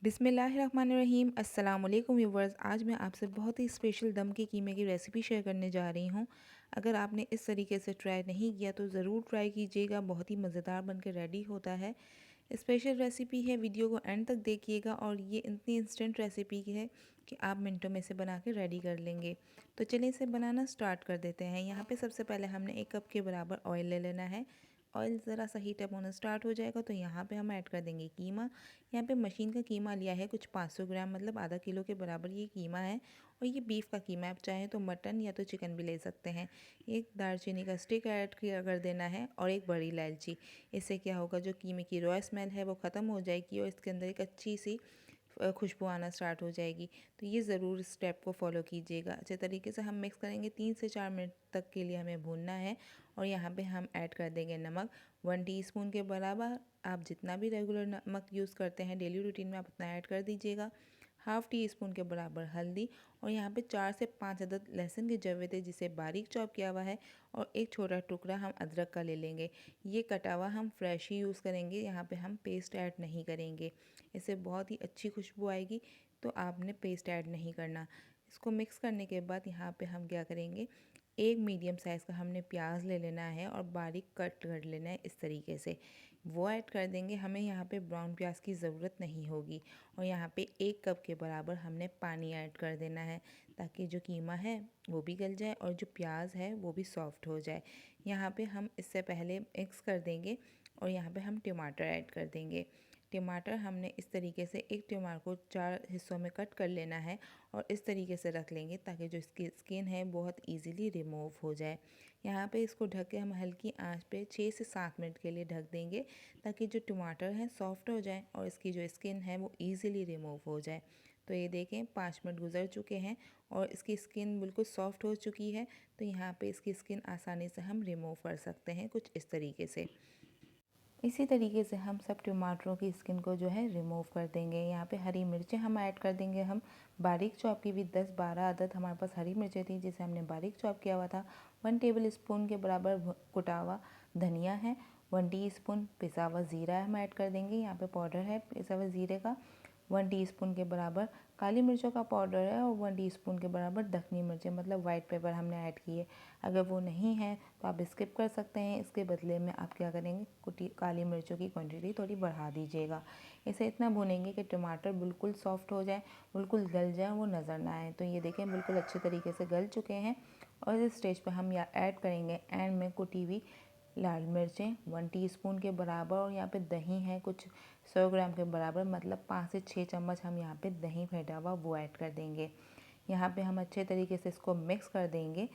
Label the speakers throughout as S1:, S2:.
S1: बिस्मिल्लाहिर्रहमानिर्रहीम। अस्सलाम वालेकुम व्यूवर्स। आज मैं आपसे बहुत ही स्पेशल दम के कीमे की रेसिपी शेयर करने जा रही हूँ। अगर आपने इस तरीके से ट्राई नहीं किया तो ज़रूर ट्राई कीजिएगा, बहुत ही मज़ेदार बनकर रेडी होता है। स्पेशल रेसिपी है, वीडियो को एंड तक देखिएगा। और ये इतनी इंस्टेंट रेसिपी है कि आप मिनटों में से बना के रेडी कर लेंगे। तो चलिए इसे बनाना स्टार्ट कर देते हैं। यहाँ पे सबसे पहले हमने 1 कप के बराबर ऑयल ले लेना है। ऑयल ज़रा सा हीट अप होना स्टार्ट हो जाएगा तो यहाँ पे हम ऐड कर देंगे कीमा। यहाँ पे मशीन का कीमा लिया है कुछ 500 ग्राम, मतलब आधा किलो के बराबर ये कीमा है। और ये बीफ का कीमा है, आप चाहें तो मटन या तो चिकन भी ले सकते हैं। एक दालचीनी का स्टिक ऐड किया कर देना है और एक बड़ी इलायची। इससे क्या होगा, जो कीमे की रॉ स्मेल है वो ख़त्म हो जाएगी और इसके अंदर एक अच्छी सी खुशबू आना स्टार्ट हो जाएगी। तो ये ज़रूर स्टेप को फॉलो कीजिएगा। अच्छे तरीके से हम मिक्स करेंगे। 3 से 4 मिनट तक के लिए हमें भूनना है। और यहाँ पे हम ऐड कर देंगे नमक 1 टीस्पून के बराबर। आप जितना भी रेगुलर नमक यूज़ करते हैं डेली रूटीन में, आप उतना ऐड कर दीजिएगा। हाफ़ टी स्पून के बराबर हल्दी। और यहाँ पे 4 से 5 अदद लहसुन के जवे थे जिसे बारीक चॉप किया हुआ है। और एक छोटा टुकड़ा हम अदरक का ले लेंगे। ये कटा हुआ हम फ्रेश ही यूज़ करेंगे, यहाँ पे हम पेस्ट ऐड नहीं करेंगे। इससे बहुत ही अच्छी खुशबू आएगी, तो आपने पेस्ट ऐड नहीं करना। इसको मिक्स करने के बाद यहाँ पे हम क्या करेंगे, एक मीडियम साइज़ का हमने प्याज ले लेना है और बारीक कट कर लेना है इस तरीके से। वो ऐड कर देंगे। हमें यहाँ पे ब्राउन प्याज की ज़रूरत नहीं होगी। और यहाँ पे 1 कप के बराबर हमने पानी ऐड कर देना है, ताकि जो कीमा है वो भी गल जाए और जो प्याज है वो भी सॉफ्ट हो जाए। यहाँ पे हम इससे पहले मिक्स कर देंगे। और यहाँ पे हम टमाटर ऐड कर देंगे। टमाटर हमने इस तरीके से एक टमाटर को 4 हिस्सों में कट कर लेना है और इस तरीके से रख लेंगे ताकि जो इसकी स्किन है बहुत इजीली रिमूव हो जाए। यहाँ पे इसको ढक के हम हल्की आंच पे 6 से 7 मिनट के लिए ढक देंगे, ताकि जो टमाटर है सॉफ्ट हो जाए और इसकी जो स्किन है वो इजीली रिमूव हो जाए। तो ये देखें 5 मिनट गुजर चुके हैं और इसकी स्किन बिल्कुल सॉफ्ट हो चुकी है। तो यहाँ पे इसकी स्किन आसानी से हम रिमूव कर सकते हैं कुछ इस तरीके से। इसी तरीके से हम सब टमाटरों की स्किन को जो है रिमूव कर देंगे। यहाँ पे हरी मिर्चें हम ऐड कर देंगे। हम बारीक चॉप की हुई 10-12 अदद हमारे पास हरी मिर्चें थी जिसे हमने बारीक चॉप किया हुआ था। 1 टेबल स्पून के बराबर कुटा हुआ धनिया है। 1 टीस्पून पिसा हुआ ज़ीरा हम ऐड कर देंगे। यहाँ पे पाउडर है पिसा हुआ ज़ीरे का। 1 टीस्पून के बराबर काली मिर्चों का पाउडर है और 1 टीस्पून के बराबर दखनी मिर्चें, मतलब वाइट पेपर हमने ऐड की है। अगर वो नहीं है तो आप स्किप कर सकते हैं। इसके बदले में आप क्या करेंगे, कुटी काली मिर्चों की क्वांटिटी थोड़ी बढ़ा दीजिएगा। इसे इतना भूनेंगे कि टमाटर बिल्कुल सॉफ्ट हो जाए, बिल्कुल गल जाए, वो नज़र ना आए। तो ये देखें बिल्कुल अच्छे तरीके से गल चुके हैं। और इस स्टेज पे हम यहाँ ऐड करेंगे एंड में कुटी हुई लाल मिर्चें 1 टीस्पून के बराबर। और यहाँ पे दही है कुछ 100 ग्राम के बराबर, मतलब 5 से 6 चम्मच हम यहाँ पे दही फेंटा हुआ वो ऐड कर देंगे। यहाँ पे हम अच्छे तरीके से इसको मिक्स कर देंगे,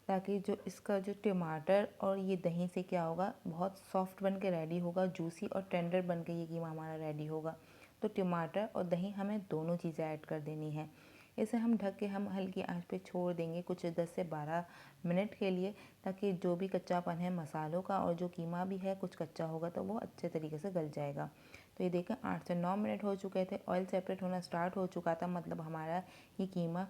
S1: ताकि जो इसका जो टमाटर और ये दही से क्या होगा, बहुत सॉफ्ट बन के रेडी होगा, जूसी और टेंडर बन के ये कीमा हमारा रेडी होगा। तो टमाटर और दही हमें दोनों चीज़ें ऐड कर देनी है। इसे हम ढक के हम हल्की आंच पे छोड़ देंगे कुछ 10 से 12 मिनट के लिए, ताकि जो भी कच्चापन है मसालों का और जो कीमा भी है कुछ कच्चा होगा तो वो अच्छे तरीके से गल जाएगा। तो ये देखें 8 से 9 मिनट हो चुके थे। ऑयल सेपरेट होना स्टार्ट हो चुका था, मतलब हमारा ये कीमा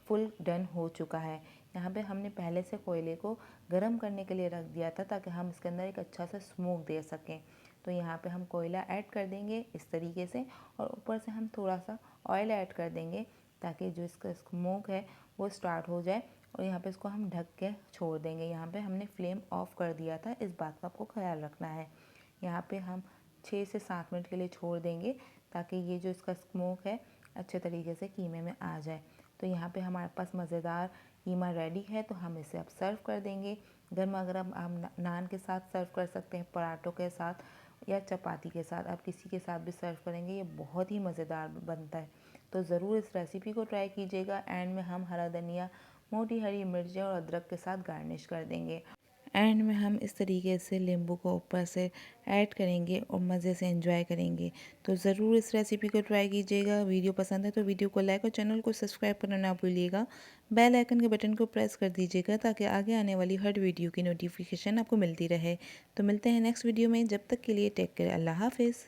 S1: फुल डन हो चुका है। यहाँ पे हमने पहले से कोयले को गर्म करने के लिए रख दिया था, ताकि हम इसके अंदर एक अच्छा सा स्मोक दे सकें। तो यहाँ पे हम कोयला ऐड कर देंगे इस तरीके से, और ऊपर से हम थोड़ा सा ऑयल ऐड कर देंगे, ताकि जो इसका स्मोक है वो स्टार्ट हो जाए। और यहाँ पे इसको हम ढक के छोड़ देंगे। यहाँ पे हमने फ्लेम ऑफ कर दिया था, इस बात का आपको ख्याल रखना है। यहाँ पे हम 6 से 7 मिनट के लिए छोड़ देंगे, ताकि ये जो इसका स्मोक है अच्छे तरीके से कीमे में आ जाए। तो यहाँ पे हमारे पास मज़ेदार कीमा रेडी है। तो हम इसे अब सर्व कर देंगे। गर्मा गर्म आप नान के साथ सर्व कर सकते हैं, पराठों के साथ या चपाती के साथ, आप किसी के साथ भी सर्व करेंगे, ये बहुत ही मज़ेदार बनता है। तो ज़रूर इस रेसिपी को ट्राई कीजिएगा। एंड में हम हरा धनिया, मोटी हरी मिर्चें और अदरक के साथ गार्निश कर देंगे। एंड में हम इस तरीके से नींबू को ऊपर से ऐड करेंगे और मज़े से एंजॉय करेंगे। तो ज़रूर इस रेसिपी को ट्राई कीजिएगा। वीडियो पसंद है तो वीडियो को लाइक और चैनल को सब्सक्राइब करना ना भूलिएगा। बेल आइकन के बटन को प्रेस कर दीजिएगा, ताकि आगे आने वाली हर वीडियो की नोटिफिकेशन आपको मिलती रहे। तो मिलते हैं नेक्स्ट वीडियो में, जब तक के लिए टेक केयर, अल्लाह हाफिज़।